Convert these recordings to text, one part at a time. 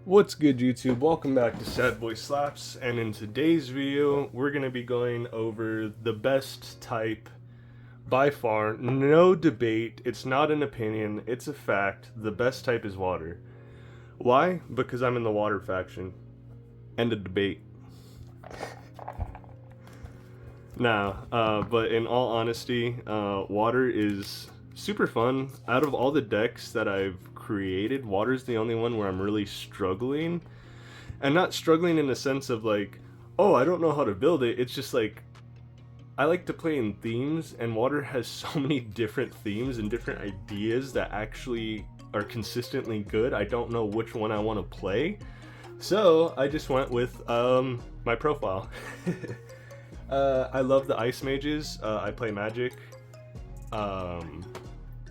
What's good, YouTube? Welcome back to Sad Boy Slaps, and in today's video we're going to be going over the best type by far. No debate, it's not an opinion, it's a fact. The best type is water. Why? Because I'm in the water faction. End of debate. But in all honesty, water is super fun. Out of all the decks that I've created, water's the only one where I'm really struggling. And not struggling in the sense of like, oh, I don't know how to build it. It's just like, I like to play in themes, and water has so many different themes and different ideas that actually are consistently good. I don't know which one I want to play. So I just went with my profile. I love the ice mages. I play magic.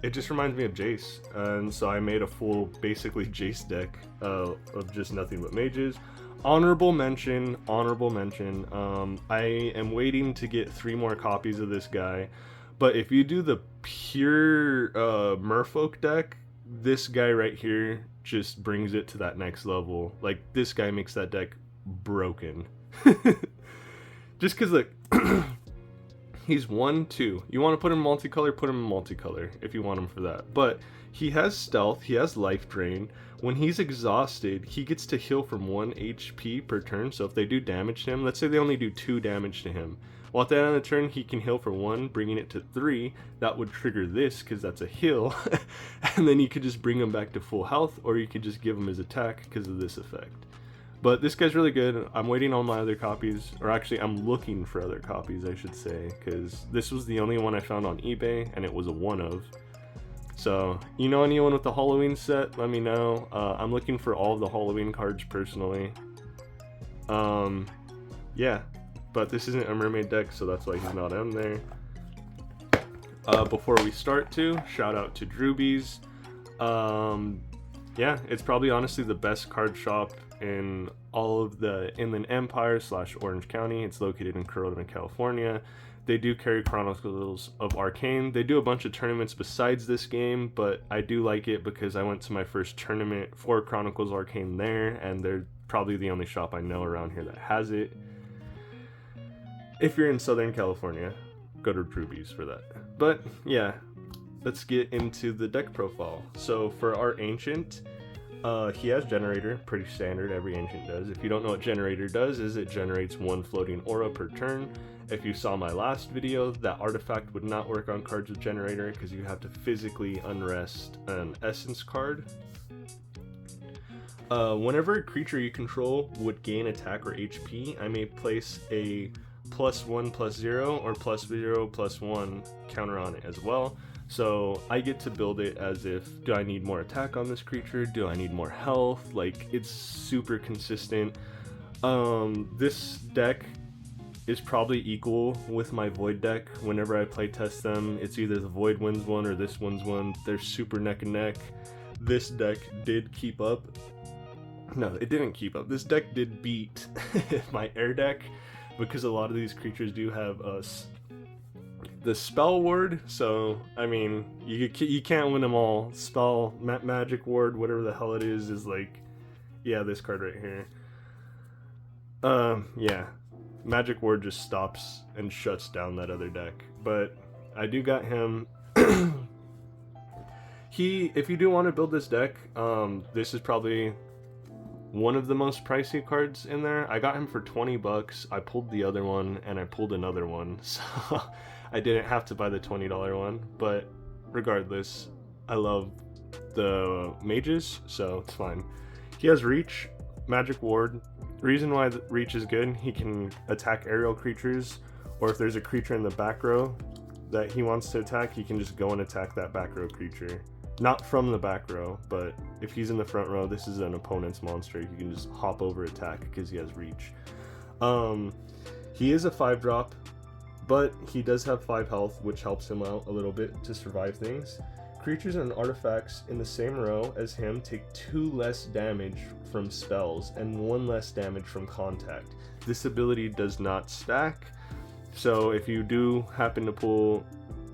It just reminds me of Jace, and so I made a full, basically Jace deck of just nothing but mages. Honorable mention. I am waiting to get 3 more copies of this guy, but if you do the pure Merfolk deck, this guy right here just brings it to that next level. Like, this guy makes that deck broken. Just because, like, he's 1/2. You want to put him in multicolor, put him in multicolor if you want him for that. But he has stealth, he has life drain. When he's exhausted, he gets to heal from 1 HP per turn. So if they do damage to him, let's say they only do 2 damage to him. Well, at the end of the turn, he can heal for 1, bringing it to 3. That would trigger this because that's a heal. And then you could just bring him back to full health, or you could just give him his attack because of this effect. But this guy's really good. I'm waiting on my other copies, or actually I'm looking for other copies, I should say, because this was the only one I found on eBay, and it was a one of. So, you know anyone with the Halloween set, let me know. I'm looking for all of the Halloween cards personally. Yeah, but this isn't a mermaid deck, so that's why he's not in there. Before we start shout out to Drewbies. Yeah, it's probably honestly the best card shop in all of the Inland Empire / Orange County. It's located in Corona, California. They do carry Chronicles of Arcane. They do a bunch of tournaments besides this game, but I do like it because I went to my first tournament for Chronicles Arcane there, and they're probably the only shop I know around here that has it. If you're in Southern California, go to Drewbies for that. But yeah, let's get into the deck profile. So for our Ancient, he has Generator, pretty standard, every Ancient does. If you don't know what Generator does, is it generates 1 floating aura per turn. If you saw my last video, that artifact would not work on cards with Generator because you have to physically unrest an Essence card. Whenever a creature you control would gain attack or HP, I may place a +1/+0 or +0/+1 counter on it as well. So I get to build it as if, do I need more attack on this creature? Do I need more health? Like, it's super consistent. This deck is probably equal with my Void deck. Whenever I play test them, it's either the Void wins one or this wins one. They're super neck and neck. This deck did keep up. No, it didn't keep up. This deck did beat my Air deck because a lot of these creatures do have the spell ward, so I mean you can't win them all. Spell magic ward, whatever the hell it is like, yeah, this card right here. Yeah, magic ward just stops and shuts down that other deck. But I do got him. If you do want to build this deck, this is probably one of the most pricey cards in there. I got him for 20 bucks. I pulled the other one and I pulled another one, so I didn't have to buy the $20 one. But regardless, I love the mages, so it's fine. He has reach, magic ward. The reason why the reach is good, he can attack aerial creatures, or if there's a creature in the back row that he wants to attack, he can just go and attack that back row creature. Not from the back row, but if he's in the front row, this is an opponent's monster, you can just hop over attack because he has reach. He is a 5-drop, but he does have 5 health, which helps him out a little bit to survive things. Creatures and artifacts in the same row as him take 2 less damage from spells and 1 less damage from contact. This ability does not stack, so if you do happen to pull,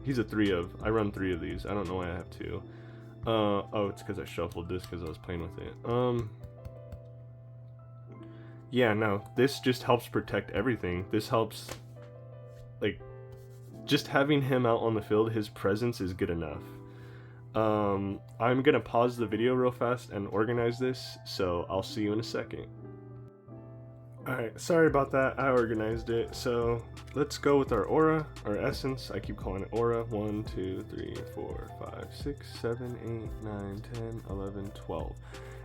he's a 3 of, I run 3 of these, I don't know why I have 2. Oh, it's because I shuffled this because I was playing with it. yeah, no, this just helps protect everything. This helps, like, just having him out on the field, his presence is good enough. I'm gonna pause the video real fast and organize this, so I'll see you in a second. Alright, sorry about that, I organized it. So let's go with our aura, our essence. I keep calling it aura. 1, 2, 3, 4, 5, 6, 7, 8, 9, 10, 11, 12.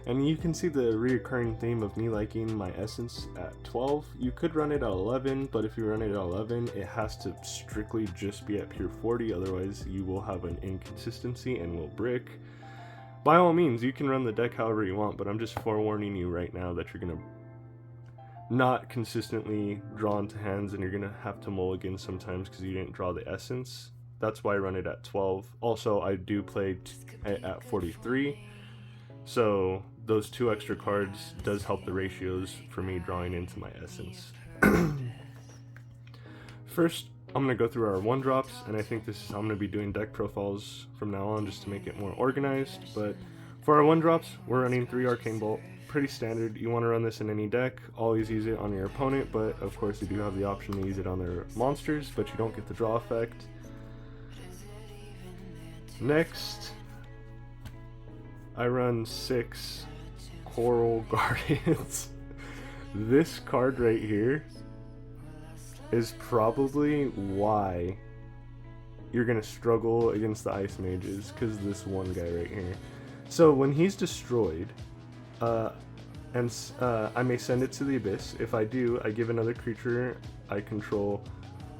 And you can see the reoccurring theme of me liking my essence at 12. You could run it at 11, but if you run it at 11, it has to strictly just be at pure 40, otherwise you will have an inconsistency and will brick. By all means, you can run the deck however you want, but I'm just forewarning you right now that you're gonna not consistently draw into hands and you're gonna have to mulligan sometimes because you didn't draw the essence. That's why I run it at 12. Also, I do play at 43, so those 2 extra cards does help the ratios for me drawing into my essence. First, I'm gonna go through our 1-drops, and I think this is how I'm gonna be doing deck profiles from now on just to make it more organized. But for our 1-drops, we're running 3 Arcane Bolt. Pretty standard. You want to run this in any deck, always use it on your opponent, but of course you do have the option to use it on their monsters, but you don't get the draw effect. Next, I run 6 Coral Guardians. This card right here is probably why you're gonna struggle against the Ice Mages, because this one guy right here. So when he's destroyed, I may send it to the Abyss. If I do, I give another creature I control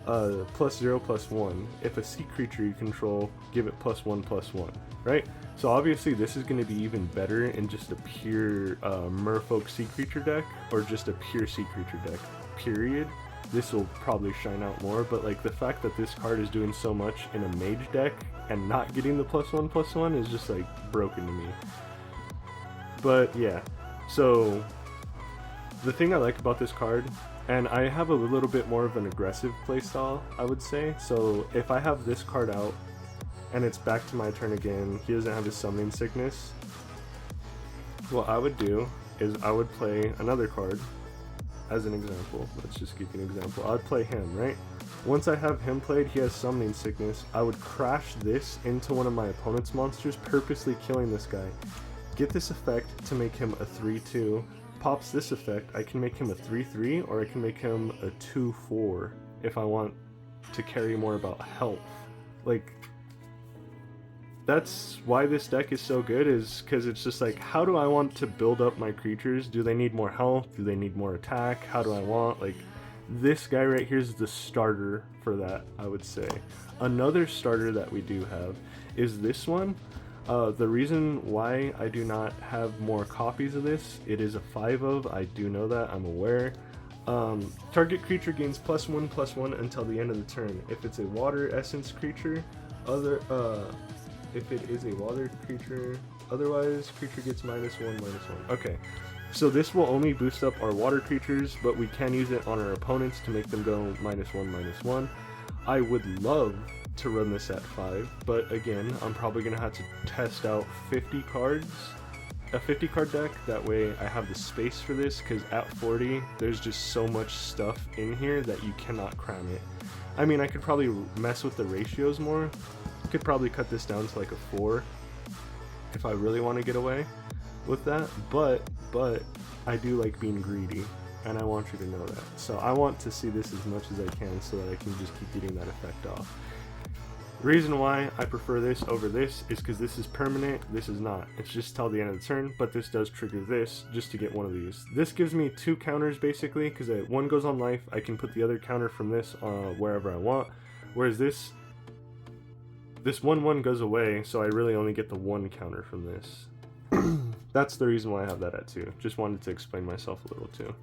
+0/+1. If a sea creature you control, give it +1/+1, right? So obviously this is going to be even better in just a pure merfolk sea creature deck, or just a pure sea creature deck, period. This will probably shine out more, but like the fact that this card is doing so much in a mage deck and not getting the +1/+1 is just like broken to me. But yeah, so the thing I like about this card, and I have a little bit more of an aggressive playstyle, I would say. So if I have this card out and it's back to my turn again, he doesn't have his summoning sickness, what I would do is I would play another card as an example. Let's just give you an example. I'd play him, right? Once I have him played, he has summoning sickness. I would crash this into one of my opponent's monsters, purposely killing this guy. Get this effect to make him a 3/2. Pops this effect, I can make him a 3/3, or I can make him a 2/4 if I want to carry more about health. Like, that's why this deck is so good, is because it's just like, how do I want to build up my creatures? Do they need more health? Do they need more attack? How do I want, like, this guy right here is the starter for that, I would say. Another starter that we do have is this one. The reason why I do not have more copies of this, it is a 5 of, I do know that, I'm aware. Target creature gains +1/+1 until the end of the turn. If it's a water essence creature, if it is a water creature, otherwise creature gets -1/-1. Okay, so this will only boost up our water creatures, but we can use it on our opponents to make them go -1/-1. I would love to run this at 5, but again, I'm probably gonna have to test out 50 cards, a 50 card deck. That way I have the space for this, because at 40 there's just so much stuff in here that you cannot cram it. I mean, I could probably mess with the ratios more. Could probably cut this down to like a 4 if I really want to get away with that, but I do like being greedy, and I want you to know that. So I want to see this as much as I can so that I can just keep getting that effect off. The reason why I prefer this over this is because this is permanent, this is not. It's just till the end of the turn, but this does trigger this just to get one of these. This gives me 2 counters basically, because one goes on life, I can put the other counter from this wherever I want, whereas this 1/1 goes away, so I really only get the 1 counter from this. That's the reason why I have that at 2. Just wanted to explain myself a little too.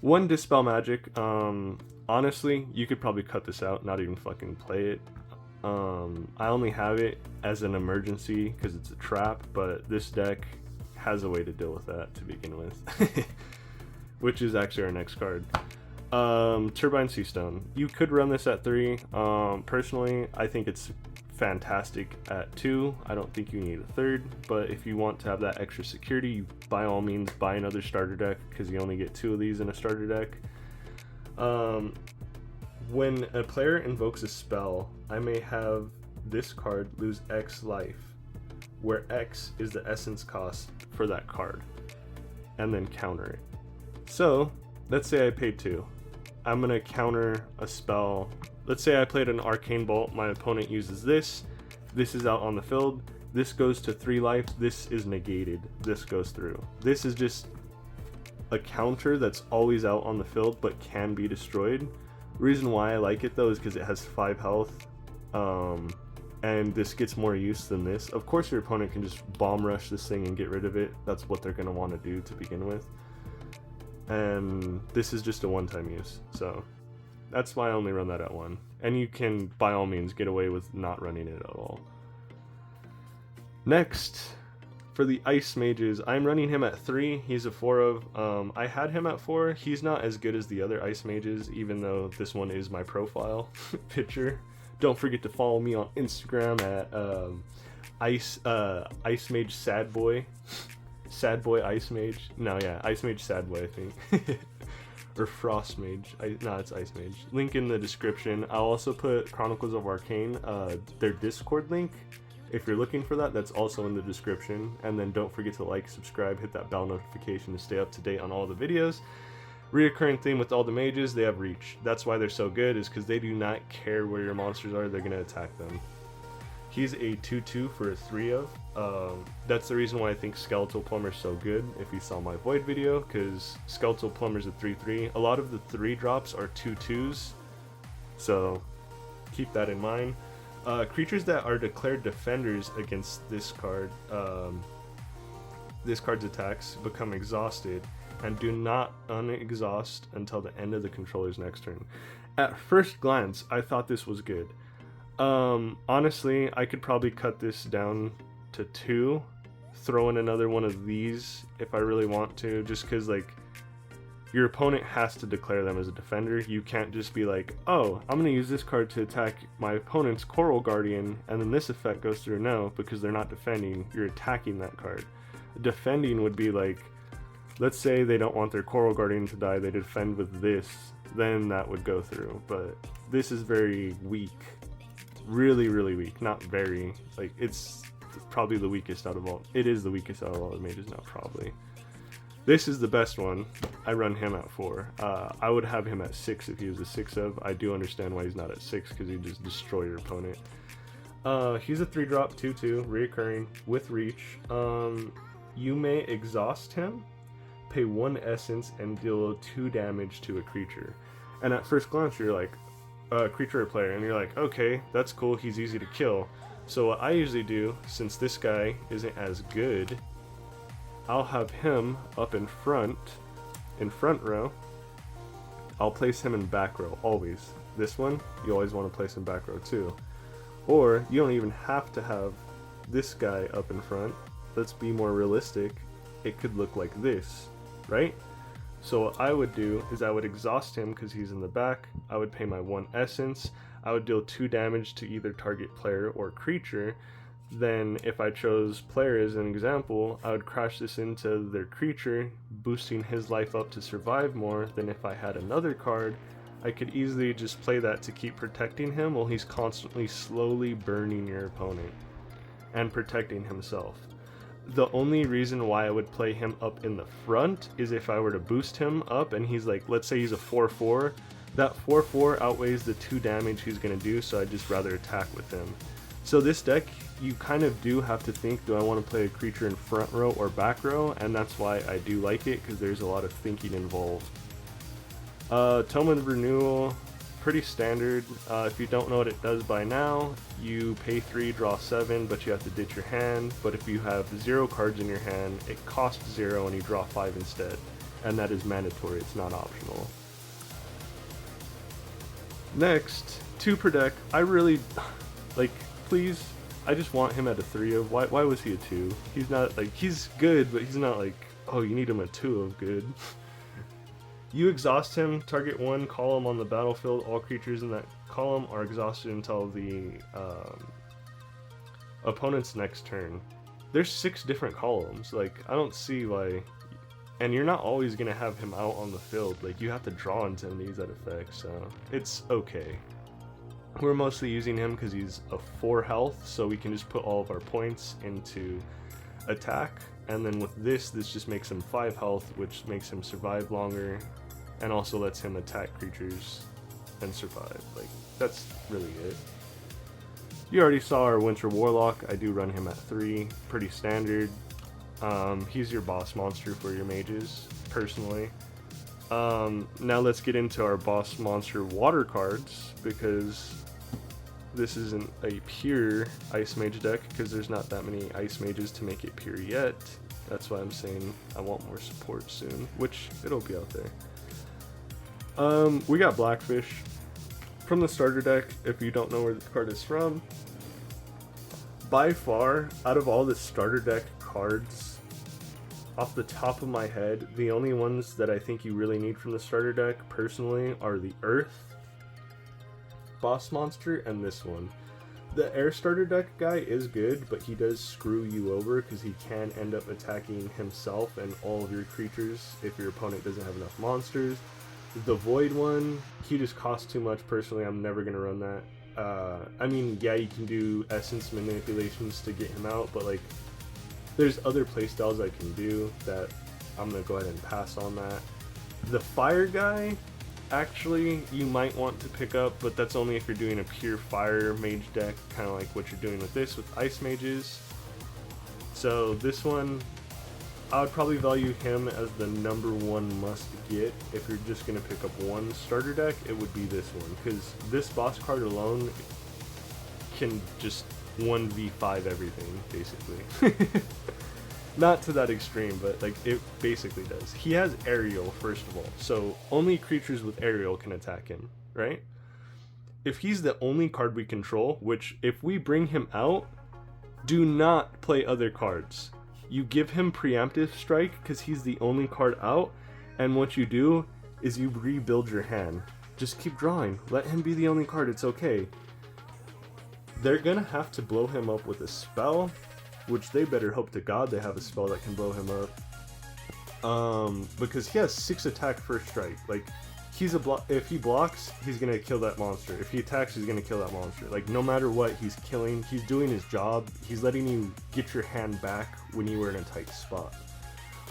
1 Dispel Magic. Honestly, you could probably cut this out, not even fucking play it. I only have it as an emergency because it's a trap, but this deck has a way to deal with that to begin with. Which is actually our next card. Turbine Sea Stone. You could run this at 3. Personally, I think it's fantastic at 2. I don't think you need a third, but if you want to have that extra security, you by all means buy another starter deck, because you only get 2 of these in a starter deck. When a player invokes a spell, I may have this card lose X life, where X is the essence cost for that card, and then counter it. So let's say I paid 2. I'm gonna counter a spell. Let's say I played an Arcane Bolt, my opponent uses this is out on the field, this goes to 3 life, this is negated, this goes through. This is just a counter that's always out on the field but can be destroyed. Reason why I like it though is because it has 5 health, and this gets more use than this. Of course your opponent can just bomb rush this thing and get rid of it, that's what they're going to want to do to begin with. And this is just a one-time use, so that's why I only run that at 1. And you can by all means get away with not running it at all. Next, for the Ice Mages, I'm running him at 3. He's a 4 of. I had him at 4. He's not as good as the other Ice Mages, even though this one is my profile picture. Don't forget to follow me on Instagram at Ice Mage Sad Boy. Sad Boy Ice Mage. No, yeah, Ice Mage Sad Boy, I think. Or Frost Mage. No, it's Ice Mage. Link in the description. I'll also put Chronicles of Arcane, their Discord link. If you're looking for that, that's also in the description. And then don't forget to like, subscribe, hit that bell notification to stay up to date on all the videos. Reoccurring theme with all the mages, they have reach. That's why they're so good, is because they do not care where your monsters are, they're going to attack them. He's a 2/2 for a 3 of. That's the reason why I think Skeletal Plumber's so good, if you saw my Void video, because Skeletal Plumber's a 3/3. A lot of the 3 drops are 2/2s, so keep that in mind. Creatures that are declared defenders against this card, this card's attacks become exhausted, and do not unexhaust until the end of the controller's next turn. At first glance, I thought this was good. Honestly, I could probably cut this down to 2, throw in another one of these if I really want to, just because, like, your opponent has to declare them as a defender. You can't just be like, oh, I'm going to use this card to attack my opponent's Coral Guardian, and then this effect goes through. No, because they're not defending, you're attacking that card. Defending would be like, let's say they don't want their Coral Guardian to die, they defend with this, then that would go through. But this is very weak. Really, really weak. Not very. Like, it's probably the weakest out of all. It is the weakest out of all the mages now, probably. This is the best one. I run him at 4. I would have him at 6 if he was a 6 of. I do understand why he's not at 6, because he'd just destroy your opponent. He's a 3-drop, 2/2, reoccurring, with reach. You may exhaust him, pay 1 essence, and deal 2 damage to a creature. And at first glance, you're like, creature or player, and you're like, okay, that's cool, he's easy to kill. So what I usually do, since this guy isn't as good, I'll have him up in front row. I'll place him in back row, always. This one, you always want to place in back row too. Or, you don't even have to have this guy up in front. Let's be more realistic. It could look like this, right? So what I would do is I would exhaust him because he's in the back. I would pay my 1 essence. I would deal 2 damage to either target player or creature. Then if I chose player as an example, I would crash this into their creature, boosting his life up to survive more. Then if I had another card, I could easily just play that to keep protecting him while he's constantly slowly burning your opponent and protecting himself. The only reason why I would play him up in the front is if I were to boost him up and he's like, let's say he's a 4/4, that 4/4 outweighs the 2 damage he's going to do, so I'd just rather attack with him. So this deck, you kind of do have to think, do I want to play a creature in front row or back row? And that's why I do like it, because there's a lot of thinking involved. Tome of Renewal, pretty standard. If you don't know what it does by now, you pay 3, draw 7, but you have to ditch your hand. But if you have 0 cards in your hand, it costs 0 and you draw 5 instead. And that is mandatory, it's not optional. Next, 2 per deck. I really, like, please, I just want him at a 3 of. Why was he a 2? He's not, like, he's good, but he's not like, oh, you need him a 2 of good. You exhaust him, target 1 column on the battlefield. All creatures in that column are exhausted until the opponent's next turn. There's 6 different columns. Like, I don't see why. And you're not always gonna have him out on the field. Like, you have to draw into these that effect, so it's okay. We're mostly using him because he's a 4 health, so we can just put all of our points into attack. And then with this just makes him 5 health, which makes him survive longer, and also lets him attack creatures and survive. Like, that's really it. You already saw our Winter Warlock. I do run him at 3, pretty standard. He's your boss monster for your mages, personally. Now let's get into our boss monster water cards, because this isn't a pure Ice Mage deck, because there's not that many Ice Mages to make it pure yet. That's why I'm saying I want more support soon, which it'll be out there. We got Blackfish from the starter deck, if you don't know where the card is from. By far, out of all the starter deck cards, off the top of my head, the only ones that I think you really need from the starter deck, personally, are the Earth boss monster and this one. The Air starter deck guy is good, but he does screw you over because he can end up attacking himself and all of your creatures if your opponent doesn't have enough monsters. The Void one, he just costs too much. Personally, I'm never going to run that. I mean, yeah, you can do essence manipulations to get him out, but like, there's other playstyles I can do that I'm going to go ahead and pass on that. The Fire guy, actually, you might want to pick up, but that's only if you're doing a pure Fire Mage deck, kind of like what you're doing with this, with Ice Mages. So this one, I would probably value him as the #1 must get. If you're just going to pick up one starter deck, it would be this one, because this boss card alone can just 1v5 everything, basically. Not to that extreme, but like, it basically does. He has aerial, first of all, so only creatures with aerial can attack him, right? If he's the only card we control, which if we bring him out, do not play other cards. You give him preemptive strike because he's the only card out, and what you do is you rebuild your hand. Just keep drawing. Let him be the only card. It's okay. They're gonna have to blow him up with a spell, which they better hope to God they have a spell that can blow him up. Because he has 6 attack first strike. Like, he's a if he blocks, he's gonna kill that monster. If he attacks, he's gonna kill that monster. Like, no matter what, he's killing. He's doing his job. He's letting you get your hand back when you were in a tight spot.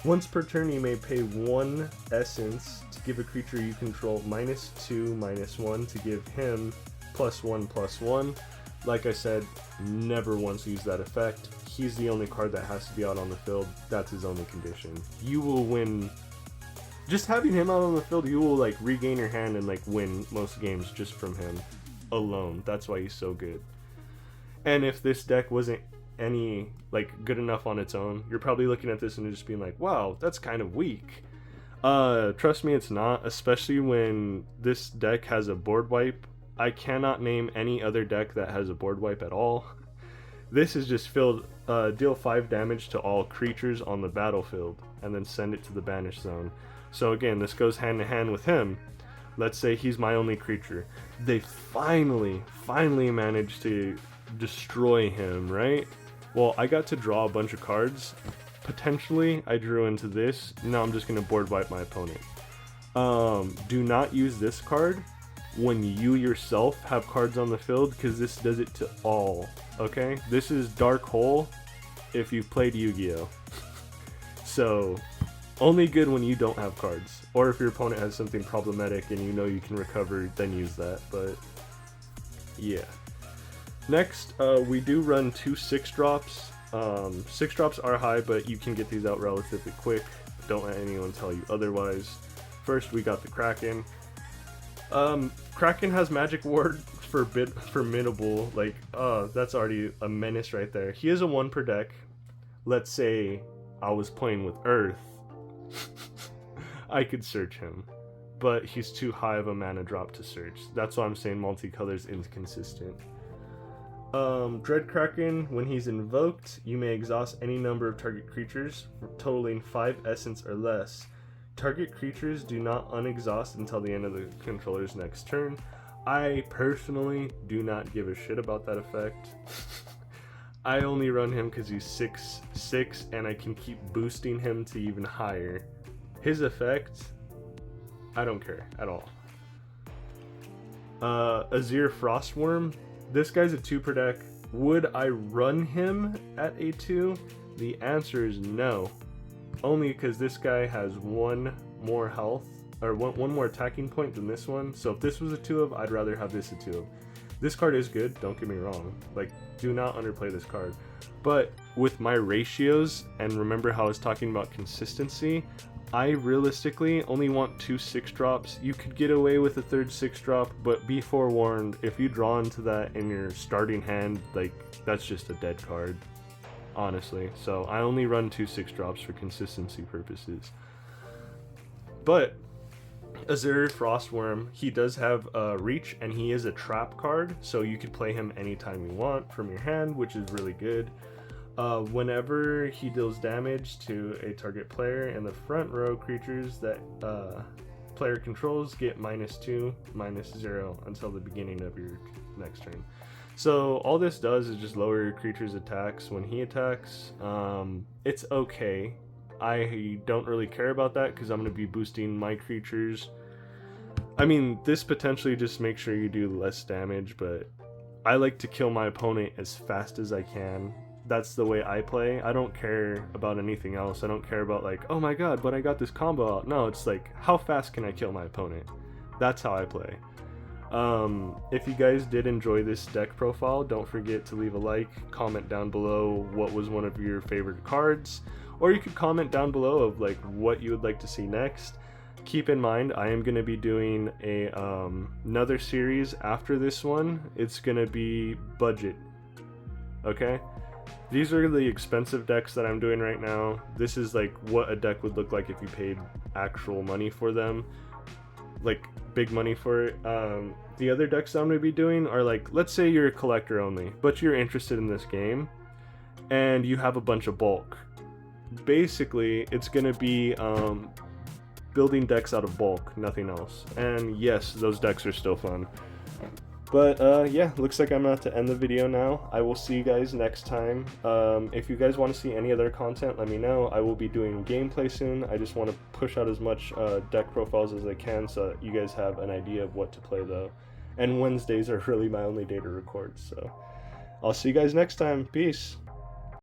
Once per turn, you may pay 1 essence to give a creature you control -2/-1 to give him +1/+1. Like I said, never once use that effect. He's the only card that has to be out on the field. That's his only condition. You will win. Just having him out on the field, you will like regain your hand and like win most games just from him alone. That's why he's so good. And if this deck wasn't any like good enough on its own, you're probably looking at this and just being like, wow, that's kind of weak. Trust me, it's not, especially when this deck has a board wipe. I cannot name any other deck that has a board wipe at all. This is just deal 5 damage to all creatures on the battlefield and then send it to the banish zone. So again, this goes hand in hand with him. Let's say he's my only creature. They finally managed to destroy him, right? Well, I got to draw a bunch of cards. Potentially, I drew into this. Now I'm just going to board wipe my opponent. Do not use this card when you yourself have cards on the field, because this does it to all, okay? This is Dark Hole if you've played Yu-Gi-Oh! So, only good when you don't have cards. Or if your opponent has something problematic and you know you can recover, then use that, but yeah. Next, we do run 2 6-drops. 6-drops are high, but you can get these out relatively quick. Don't let anyone tell you otherwise. First, we got the Kraken. Kraken has Magic Ward formidable. Like, that's already a menace right there. He is a 1 per deck. Let's say I was playing with Earth. I could search him, but he's too high of a mana drop to search. That's why I'm saying multicolor is inconsistent. Dread Kraken, when he's invoked, you may exhaust any number of target creatures, totaling 5 essence or less. Target creatures do not unexhaust until the end of the controller's next turn. I personally do not give a shit about that effect. I only run him because he's 6'6", and I can keep boosting him to even higher. His effect, I don't care at all. Azir Frostworm. This guy's a 2 per deck. Would I run him at a 2? The answer is no. Only because this guy has 1 more health, or one more attacking point than this one. So if this was a 2 of, I'd rather have this a 2 of. This card is good, don't get me wrong. Like, do not underplay this card. But with my ratios, and remember how I was talking about consistency, I realistically only want 2 6-drops. You could get away with a 3rd 6-drop, but be forewarned, if you draw into that in your starting hand, like, that's just a dead card, honestly. So I only run 2 6-drops for consistency purposes. But Azir Frostworm, he does have reach, and he is a trap card, so you could play him anytime you want from your hand, which is really good. Whenever he deals damage to a target player, and the front row creatures that player controls get -2, -0 until the beginning of your next turn. So all this does is just lower your creature's attacks when he attacks. It's okay. I don't really care about that because I'm going to be boosting my creatures. I mean, this potentially just makes sure you do less damage, but I like to kill my opponent as fast as I can. That's the way I play. I don't care about anything else. I don't care about like, oh my god, but I got this combo out. No, it's like, how fast can I kill my opponent? That's how I play. If you guys did enjoy this deck profile, don't forget to leave a like, comment down below what was one of your favorite cards, or you could comment down below of like what you would like to see next. Keep in mind, I am going to be doing a another series after this one. It's going to be budget. Okay? These are the expensive decks that I'm doing right now. This is like what a deck would look like if you paid actual money for them. Like big money for it. The other decks I'm going to be doing are like, let's say you're a collector only, but you're interested in this game and you have a bunch of bulk. Basically, it's going to be building decks out of bulk, nothing else. And yes, those decks are still fun. But yeah, looks like I'm about to end the video now. I will see you guys next time. If you guys want to see any other content, let me know. I will be doing gameplay soon. I just want to push out as much deck profiles as I can so that you guys have an idea of what to play though. And Wednesdays are really my only day to record, so I'll see you guys next time. Peace.